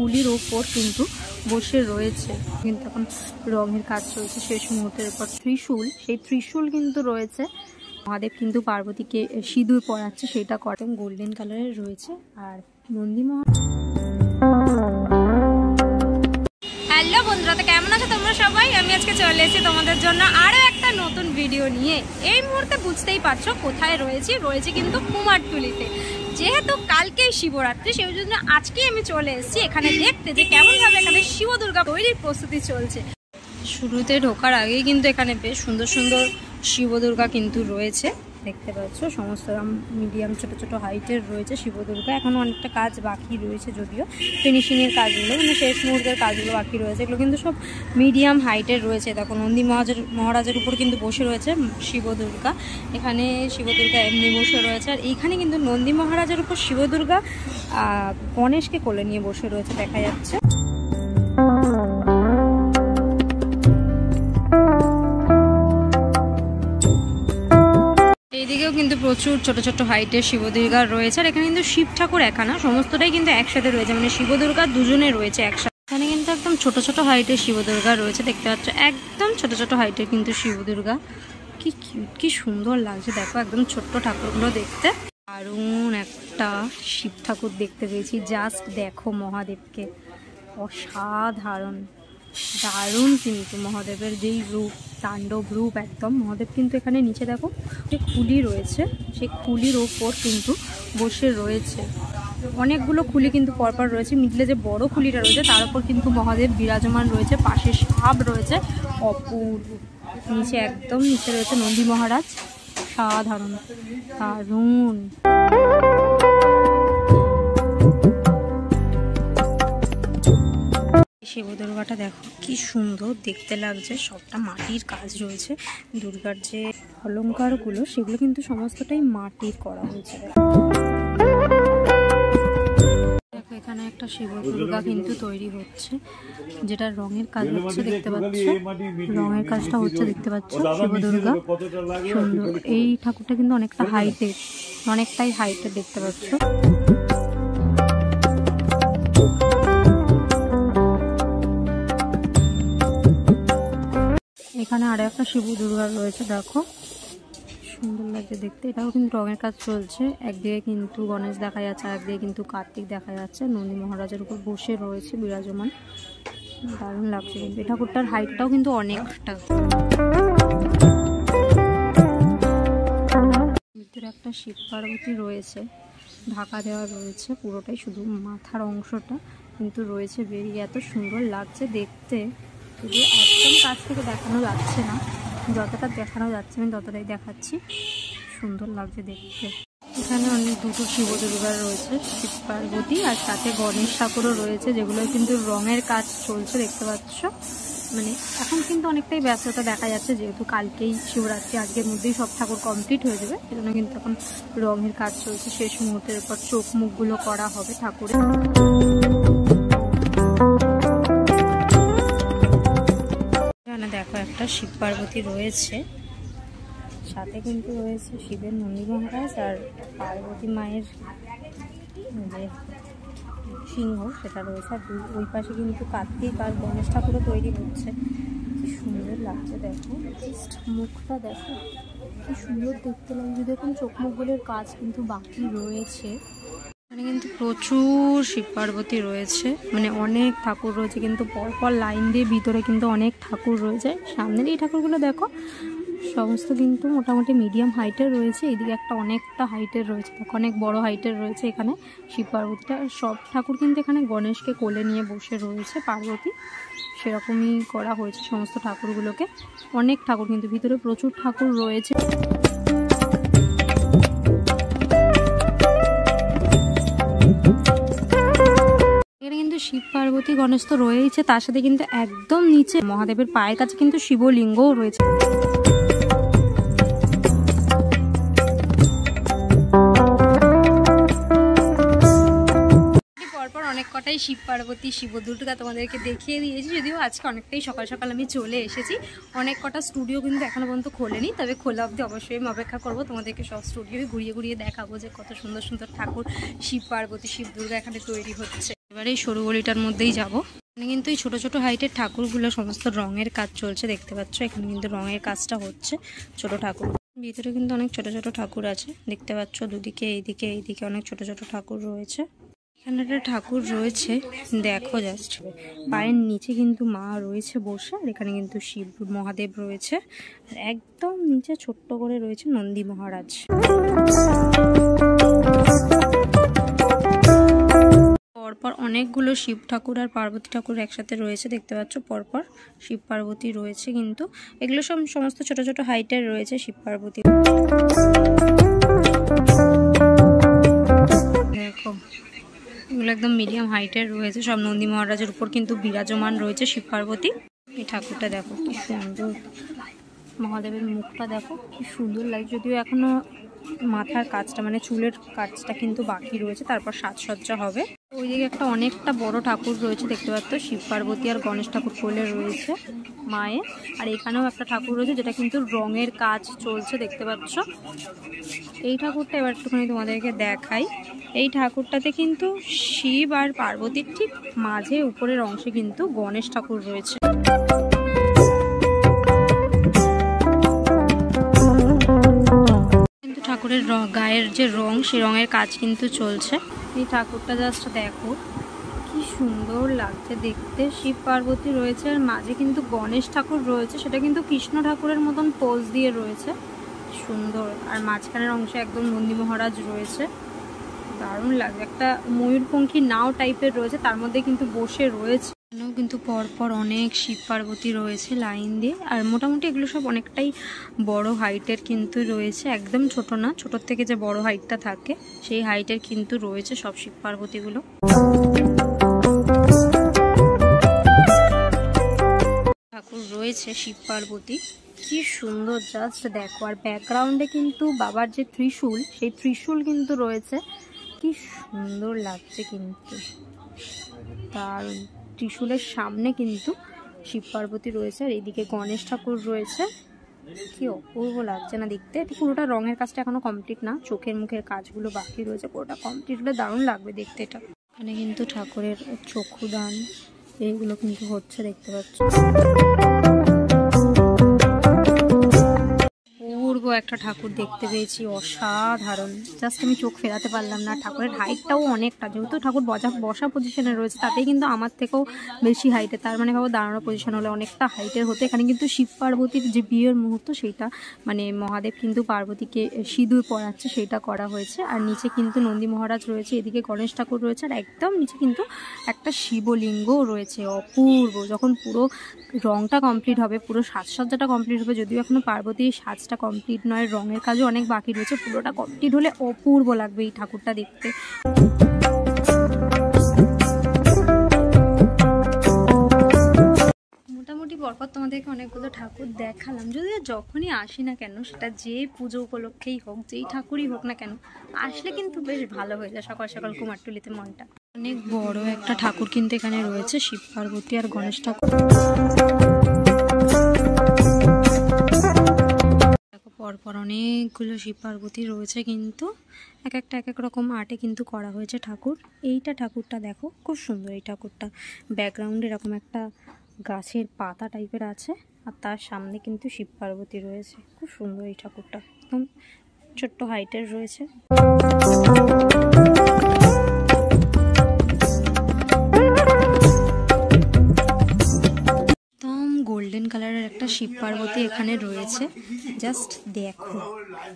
খুলির ওপর কিন্তু বসে রয়েছে, কিন্তু এখন রঙের কাজ চলছে শেষ মুহূর্তের পর। ত্রিশূল, সেই ত্রিশূল কিন্তু রয়েছে। মহাদেব কিন্তু পার্বতীকে সিঁদুর পরাচ্ছে, সেটা কটন গোল্ডেন কালারের রয়েছে। আর নন্দী হ্যালো বন্ধুরা, তো কেমন আছো তোমরা সবাই? আমি আজকে চলে এসেছি তোমাদের জন্য আরও একটা নতুন ভিডিও নিয়ে। এই মুহূর্তে বুঝতেই পারছো কোথায় রয়েছি কিন্তু কুমারটুলিতে। যেহেতু কালকেই শিবরাত্রি, সেই জন্য আজকেই আমি চলে এসেছি এখানে দেখতে যে কেমনভাবে এখানে শিব দুর্গা তৈরির প্রস্তুতি চলছে। শুরুতে ঢোকার আগেই কিন্তু এখানে বেশ সুন্দর সুন্দর শিব দুর্গা কিন্তু রয়েছে, দেখতে পাচ্ছ। সমস্ত মিডিয়াম ছোট ছোট হাইটের রয়েছে শিব দুর্গা। এখনও অনেকটা কাজ বাকি রয়েছে, যদিও ফিনিশিংয়ের কাজগুলো মানে শেষ মুহূর্তের কাজগুলো বাকি রয়েছে। এগুলো কিন্তু সব মিডিয়াম হাইটের রয়েছে। দেখো নন্দী মহারাজের উপর কিন্তু বসে রয়েছে শিব দুর্গা। এখানে শিব দুর্গা এমনি বসে রয়েছে, আর এইখানে কিন্তু নন্দী মহারাজের উপর শিব দুর্গা গণেশকে কোলে নিয়ে বসে রয়েছে দেখা যাচ্ছে। এইদিকেও কিন্তু প্রচুর ছোট ছোট হাইটের শিব দুর্গা রয়েছে। আর এখানে কিন্তু শিব ঠাকুর একা না, সমস্তটাই কিন্তু একসাথে রয়েছে, মানে শিব দুর্গা দুজনে রয়েছে একসাথে। এখানে কিন্তু একদম ছোট ছোট হাইটের শিব দুর্গা রয়েছে, দেখতে পাচ্ছ একদম ছোট ছোট হাইটের কিন্তু শিব দুর্গা। কি কিউট, কি সুন্দর লাগছে দেখো, একদম ছোট্ট ঠাকুরগুলো দেখতে। দারুণ একটা শিব ঠাকুর দেখতে পেয়েছি, জাস্ট দেখো মহাদেবকে, অসাধারণ দারুণ। কিন্তু মহাদেবের যেই রূপ, তাণ্ডব রূপ একদম। মহাদেব কিন্তু এখানে নিচে দেখো যে খুলি রয়েছে, সেই খুলির ওপর কিন্তু বসে রয়েছে। অনেকগুলো খুলি কিন্তু পরপর রয়েছে, মিডলে যে বড় খুলিটা রয়েছে তার উপর কিন্তু মহাদেব বিরাজমান রয়েছে, পাশে সাপ রয়েছে অপূর্ব। নিচে একদম নিচে রয়েছে নন্দী মহারাজ, সাধারণ দারুণ। শিব দুর্গাটা দেখো কি সুন্দর দেখতে লাগছে, সবটা মাটির কাজ রয়েছে। দুর্গার যে অলঙ্কারগুলো সেগুলো কিন্তু সমস্তটাই মাটির করা হয়েছে। দেখো এখানে একটা শিব দুর্গা কিন্তু তৈরি হচ্ছে, যেটা রঙের কাজ হচ্ছে দেখতে পাচ্ছ, রঙের কাজটা হচ্ছে দেখতে পাচ্ছ। শিব দুর্গা সুন্দর, এই ঠাকুরটা কিন্তু অনেকটা হাইটের, অনেকটাই হাইটের দেখতে পাচ্ছ। এখানে আরো একটা শিব দুর্গা রয়েছে, দেখো সুন্দর লাগছে দেখতে। এটাও কিন্তু রঙের কাজ চলছে। একদিকে কিন্তু গণেশ দেখা যাচ্ছে, আর একদিকে কিন্তু কার্তিক দেখা যাচ্ছে নন্দী মহারাজের উপর বসে রয়েছে বিরাজমান। দারুণ লাগছে কিন্তু এই ঠাকুরটার হাইটটাও কিন্তু অনেকটা। ভিতরে একটা শিব পার্বতী রয়েছে, ঢাকা দেওয়া রয়েছে পুরোটাই, শুধু মাথার অংশটা কিন্তু রয়েছে বেরিয়ে। এত সুন্দর লাগছে দেখতে, শুধু একদম কাছ থেকে দেখানো যাচ্ছে না, যতটা দেখানো যাচ্ছে আমি ততটাই দেখাচ্ছি। সুন্দর লাগছে দেখতে। এখানে অনেক দুটো শিব দুর্গা রয়েছে, শিব পার্বতী, আর সাথে গণেশ ঠাকুরও রয়েছে, যেগুলো কিন্তু রঙের কাজ চলছে দেখতে পাচ্ছ। মানে এখন কিন্তু অনেকটাই ব্যস্ততা দেখা যাচ্ছে, যেহেতু কালকেই শিবরাত্রি, আজকের মধ্যেই সব ঠাকুর কমপ্লিট হয়ে যাবে, সেজন্য কিন্তু এখন রঙের কাজ চলছে। শেষ মুহূর্তের পর চোখ মুখগুলো করা হবে ঠাকুরের। দেখো একটা শিব পার্বতী রয়েছে, সাথে কিন্তু রয়েছে শিবের নন্দী মহারাজ আর পার্বতী মায়ের যে সিংহ সেটা রয়েছে। আর ওই পাশে কিন্তু কার্তিক আর গণেশ ঠাকুরও তৈরি হচ্ছে। কি সুন্দর লাগছে দেখো, মুখটা দেখো কি সুন্দর দেখতে লাগছে। দেখুন চোখ মুখগুলোর কাজ কিন্তু বাকি রয়েছে। এখানে কিন্তু প্রচুর শিব পার্বতী রয়েছে, মানে অনেক ঠাকুর রয়েছে কিন্তু পরপর লাইন দিয়ে, ভিতরে কিন্তু অনেক ঠাকুর রয়েছে। সামনের এই ঠাকুরগুলো দেখো সমস্ত কিন্তু মোটামুটি মিডিয়াম হাইটের রয়েছে, এদিকে একটা অনেকটা হাইটের রয়েছে, দেখো অনেক বড় হাইটের রয়েছে এখানে শিব পার্বতীটা। সব ঠাকুর কিন্তু এখানে গণেশকে কোলে নিয়ে বসে রয়েছে পার্বতী, সেরকমই করা হয়েছে সমস্ত ঠাকুরগুলোকে। অনেক ঠাকুর কিন্তু ভিতরে প্রচুর ঠাকুর রয়েছে। এখানে কিন্তু শিব পার্বতী গণেশ তো রয়েছে, তার সাথে কিন্তু একদম নিচে মহাদেবের পায়ের কাছে কিন্তু শিবলিঙ্গও রয়েছে। পরপর অনেক কটাই শিব পার্বতী শিব দুর্গা তোমাদেরকে দেখিয়ে দিয়েছি, যদিও আজকে অনেকটাই সকাল সকাল আমি চলে এসেছি। অনেক কটা স্টুডিও কিন্তু এখনো পর্যন্ত খোলেনি, তবে খোলা অবধি অবশ্যই আমি অপেক্ষা করবো, তোমাদেরকে সব স্টুডিও ঘুরিয়ে ঘুরিয়ে দেখাবো যে কত সুন্দর সুন্দর ঠাকুর শিব পার্বতী শিব দুর্গা এখানে তৈরি হচ্ছে। এবারে এই সরু গলিটার মধ্যেই যাব। এখানে কিন্তু এই ছোট ছোট হাইটের ঠাকুরগুলো সমস্ত রঙের কাজ চলছে, দেখতে পাচ্ছ। এখানে কিন্তু রঙের কাজটা হচ্ছে ছোট ঠাকুর। ভিতরে কিন্তু অনেক ছোট ছোট ঠাকুর আছে, দেখতে পাচ্ছ। দুদিকে এইদিকে অনেক ছোট ছোট ঠাকুর রয়েছে। এখানে একটা ঠাকুর রয়েছে, দেখো জাস্ট। পায়ের নিচে কিন্তু মা রয়েছে বসে, আর এখানে কিন্তু শিব মহাদেব রয়েছে, আর একদম নিচে ছোট্ট করে রয়েছে নন্দী মহারাজ। পরপর অনেকগুলো শিব ঠাকুর আর পার্বতী ঠাকুর একসাথে রয়েছে, দেখতে পাচ্ছ। পরপর শিব পার্বতী রয়েছে, কিন্তু এগুলো সমস্ত ছোট ছোট হাইটের রয়েছে শিব পার্বতী। দেখো এগুলো একদম মিডিয়াম হাইটের রয়েছে, সব নন্দী মহারাজের উপর কিন্তু বিরাজমান রয়েছে শিব পার্বতী। এই ঠাকুরটা দেখো কি সুন্দর, মহাদেবের মুখটা দেখো কি সুন্দর লাগে। যদিও এখনো মাথার কাজটা মানে চুলের কাজটা কিন্তু বাকি রয়েছে, তারপর সাজসজ্জা হবে। ওইদিকে একটা অনেকটা বড় ঠাকুর রয়েছে, দেখতে পাচ্ছ। শিব পার্বতী আর গণেশ ঠাকুর কোলে রয়েছে মায়ের। আর এখানেও একটা ঠাকুর রয়েছে, যেটা কিন্তু রঙের কাজ চলছে, দেখতে পাচ্ছ। এই ঠাকুরটা এবার একটুখানি তোমাদেরকে দেখাই। এই ঠাকুরটাতে কিন্তু শিব আর পার্বতীর ঠিক মাঝে উপরের অংশে কিন্তু গণেশ ঠাকুর রয়েছে। কিন্তু ঠাকুরের গায়ের যে রং, সেই রঙের কাজ কিন্তু চলছে। এই ঠাকুরটা জাস্ট দেখো কি সুন্দর লাগছে দেখতে। শিব পার্বতী রয়েছে, আর মাঝে কিন্তু গণেশ ঠাকুর রয়েছে, সেটা কিন্তু কৃষ্ণ ঠাকুরের মতন পোজ দিয়ে রয়েছে, সুন্দর। আর মাঝখানের অংশে একদম নন্দী মহারাজ রয়েছে, দারুণ লাগছে। একটা ময়ূরপঙ্খী নাও টাইপের রয়েছে, তার মধ্যে কিন্তু বসে রয়েছে। এখানেও কিন্তু পরপর অনেক শিব পার্বতী রয়েছে লাইন দিয়ে। আর মোটামুটি এগুলো সব অনেকটাই বড় হাইটের কিন্তু রয়েছে, একদম ছোট না। ছোটোর থেকে যে বড় হাইটটা থাকে সেই হাইটের কিন্তু রয়েছে সব শিব পার্বতীগুলো। ঠাকুর রয়েছে শিব পার্বতী, কি সুন্দর জাস্ট দেখো। আর ব্যাকগ্রাউন্ডে কিন্তু বাবার যে ত্রিশূল, সেই ত্রিশূল কিন্তু রয়েছে, কি সুন্দর লাগছে কিন্তু। তার ত্রিশূলের সামনে কিন্তু শিব পার্বতী রয়েছে, আর এইদিকে গণেশ ঠাকুর রয়েছে। কি অপূর্ব লাগছে না দেখতে। এটা পুরোটা রঙের কাজটা এখনো কমপ্লিট না, চোখের মুখের কাজগুলো বাকি রয়েছে। পুরোটা কমপ্লিট হলে দারুণ লাগবে দেখতে এটা। এখানে কিন্তু ঠাকুরের চক্ষুদান এইগুলো কিন্তু হচ্ছে, দেখতে পাচ্ছ। অপূর্ব একটা ঠাকুর দেখতে পেয়েছি, অসাধারণ। জাস্ট আমি চোখ ফেরাতে পারলাম না। ঠাকুরের হাইটটাও অনেকটা, যেহেতু ঠাকুর বসা পজিশনে রয়েছে, তাতেই কিন্তু আমার থেকেও বেশি হাইটে। তার মানে ভাবো দাঁড়ানো পজিশন হলে অনেকটা হাইটের হতো। এখানে কিন্তু শিব পার্বতীর যে বিয়ের মুহূর্ত, সেইটা মানে মহাদেব কিন্তু পার্বতীকে সিঁদুর পরাচ্ছে, সেইটা করা হয়েছে। আর নিচে কিন্তু নন্দী মহারাজ রয়েছে, এদিকে গণেশ ঠাকুর রয়েছে, আর একদম নিচে কিন্তু একটা শিবলিঙ্গও রয়েছে। অপূর্ব। যখন পুরো রংটা কমপ্লিট হবে, পুরো সাজসজ্জাটা কমপ্লিট হবে, যদিও এখনো পার্বতীর সাজটা কমপ্লিট নয়, রঙের কাজও অনেক বাকি রয়েছে, পুরোটা কমপ্লিট হলে অপূর্ব লাগবে এই ঠাকুরটা দেখতে। মোটামুটি পরপর তোমাদেরকে অনেকগুলো ঠাকুর দেখালাম। যদিও যখনই আসি না কেন, সেটা যে পুজো উপলক্ষেই হোক, যেই ঠাকুরই হোক না কেন, আসলে কিন্তু বেশ ভালো হয়ে যায় সকাল সকাল কুমারটুলিতে মনটা। অনেক বড় একটা ঠাকুর কিন্তু এখানে রয়েছে, শিব পার্বতী আর গণেশ ঠাকুর। পরপর অনেকগুলো শিব পার্বতী রয়েছে, কিন্তু এক এক রকম আর্টে কিন্তু করা হয়েছে ঠাকুর। এইটা ঠাকুরটা দেখো খুব সুন্দর। এই ঠাকুরটা ব্যাকগ্রাউন্ডে এরকম একটা গাছের পাতা টাইপের আছে, আর তার সামনে কিন্তু শিব পার্বতী রয়েছে, খুব সুন্দর। এই ঠাকুরটা একদম ছোট্ট হাইটের রয়েছে। গোল্ডেন কালারের একটা শিব পার্বতী এখানে রয়েছে, জাস্ট দেখো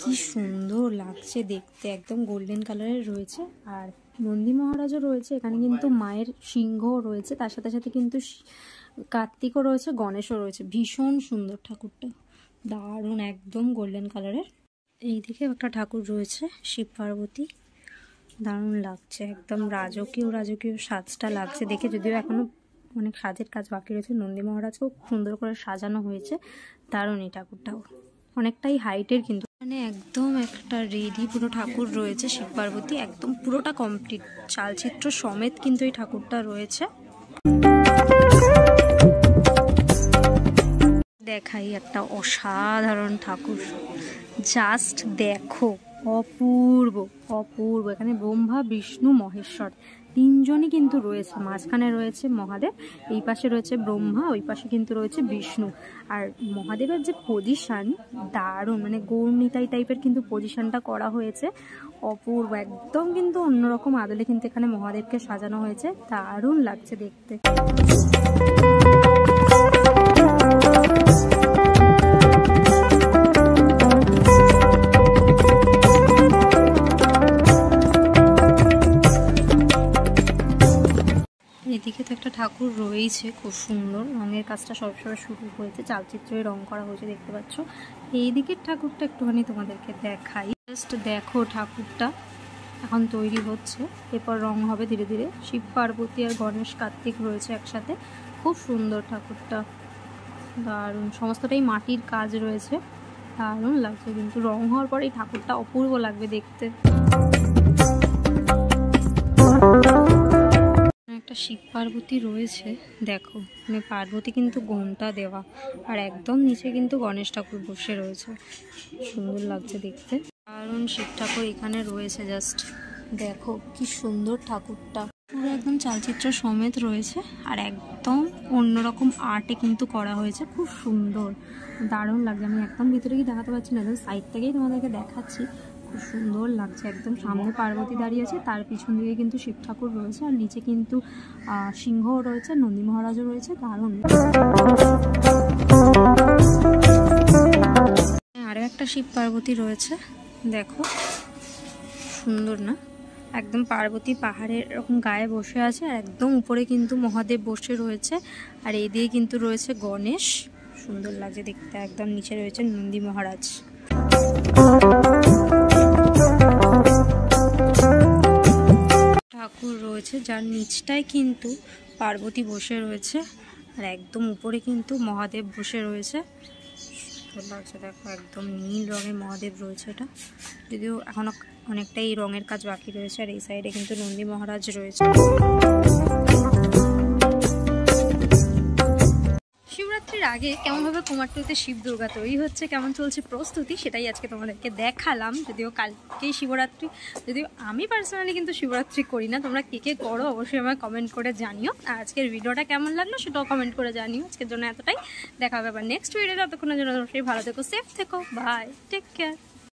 কি সুন্দর লাগছে দেখতে, একদম গোল্ডেন কালারের রয়েছে। আর নন্দী মহারাজও রয়েছে এখানে, কিন্তু মায়ের সিংহও রয়েছে, তার সাথে সাথে কিন্তু কার্তিকও রয়েছে, গণেশও রয়েছে। ভীষণ সুন্দর ঠাকুরটা, দারুণ, একদম গোল্ডেন কালারের। এইদিকে একটা ঠাকুর রয়েছে শিব পার্বতী, দারুণ লাগছে, একদম রাজকীয় সাজটা লাগছে দেখে। যদিও এখনো অনেক সাজের কাজ বাকি রয়েছে। নন্দী মহারাজকেও সুন্দর করে সাজানো হয়েছে, দারুণ। এই ঠাকুরটাও অনেকটাই হাইটের, কিন্তু মানে একদম একটা রেডি পুরো ঠাকুর রয়েছে শিব পার্বতী, একদম পুরোটা কমপ্লিট, চালচিত্র সমেত কিন্তু এই ঠাকুরটা রয়েছে। দেখাই একটা অসাধারণ ঠাকুর, জাস্ট দেখো, অপূর্ব। এখানে ব্রহ্মা বিষ্ণু মহেশ্বর তিনজনই কিন্তু রয়েছে, মাঝখানে রয়েছে মহাদেব, এই পাশে রয়েছে ব্রহ্মা, ওই পাশে কিন্তু রয়েছে বিষ্ণু। আর মহাদেবের যে পজিশন দারুণ, মানে গৌরনিতাই টাইপের কিন্তু পজিশনটা করা হয়েছে, অপূর্ব একদম কিন্তু অন্যরকম আদলে কিন্তু এখানে মহাদেবকে সাজানো হয়েছে, দারুণ লাগছে দেখতে। এদিকে তো একটা ঠাকুর রয়েছে খুব সুন্দর, রঙের কাজটা সবসময় শুরু হয়েছে, চালচিত্রে রং করা হয়েছে দেখতে পাচ্ছ। এই দিকের ঠাকুরটা একটুখানি তোমাদেরকে দেখাই, জাস্ট দেখো ঠাকুরটা এখন তৈরি হচ্ছে, এরপর রং হবে ধীরে ধীরে। শিব পার্বতী আর গণেশ কার্তিক রয়েছে একসাথে, খুব সুন্দর ঠাকুরটা, দারুণ, সমস্তটাই মাটির কাজ রয়েছে, দারুণ লাগছে কিন্তু। রং হওয়ার পর এই ঠাকুরটা অপূর্ব লাগবে দেখতে। একটা শিব পার্বতী রয়েছে দেখো, মানে পার্বতী কিন্তু ঘোমটা দেওয়া, আর একদম নিচে কিন্তু গণেশ ঠাকুর বসে রয়েছে, সুন্দর লাগছে দেখতে। কারণ শিব ঠাকুর এখানে রয়েছে, জাস্ট দেখো কি সুন্দর ঠাকুরটা, পুরো একদম চালচিত্র সমেত রয়েছে, আর একদম অন্যরকম আর্টে কিন্তু করা হয়েছে, খুব সুন্দর, দারুণ লাগছে। আমি একদম ভিতরে গিয়ে দেখাতে পারছি না, একদম সাইড থেকেই তোমাদেরকে দেখাচ্ছি, খুব সুন্দর লাগছে। একদম সামনে পার্বতী দাঁড়িয়ে আছে, তার পিছন দিকে কিন্তু শিব ঠাকুর রয়েছে, আর নিচে কিন্তু সিংহও রয়েছে, নন্দী মহারাজও রয়েছে, দারুণ। আরও একটা শিব পার্বতী রয়েছে দেখো, সুন্দর না? একদম পার্বতী পাহাড়ের এরকম গায়ে বসে আছে, আর একদম উপরে কিন্তু মহাদেব বসে রয়েছে, আর এই দিয়ে কিন্তু রয়েছে গণেশ, সুন্দর লাগছে দেখতে। একদম নিচে রয়েছে নন্দী মহারাজ। ঠাকুর রয়েছে যার নিচটায় কিন্তু পার্বতী বসে রয়েছে, আর একদম উপরে কিন্তু মহাদেব বসে রয়েছে, সুন্দর লাগছে দেখো, একদম নীল রঙের মহাদেব রয়েছে এটা, যদিও এখনো অনেকটাই রঙের কাজ বাকি রয়েছে। আর এই সাইডে কিন্তু নন্দী মহারাজ রয়েছে। শিবরাত্রির আগে কেমনভাবে কুমারটুলিতে শিব দুর্গা তৈরি হচ্ছে, কেমন চলছে প্রস্তুতি, সেটাই আজকে তোমাদেরকে দেখালাম। যদিও কালকেই শিবরাত্রি, যদিও আমি পার্সোনালি কিন্তু শিবরাত্রি করি না, তোমরা কে কে করো অবশ্যই আমায় কমেন্ট করে জানিও। আর আজকের ভিডিওটা কেমন লাগলো সেটাও কমেন্ট করে জানিও। আজকের জন্য এতটাই, দেখা হবে আবার নেক্সট ভিডিওতে, ততক্ষণের জন্য অবশ্যই ভালো থেকো, সেফ থেকো, বাই, টেক কেয়ার।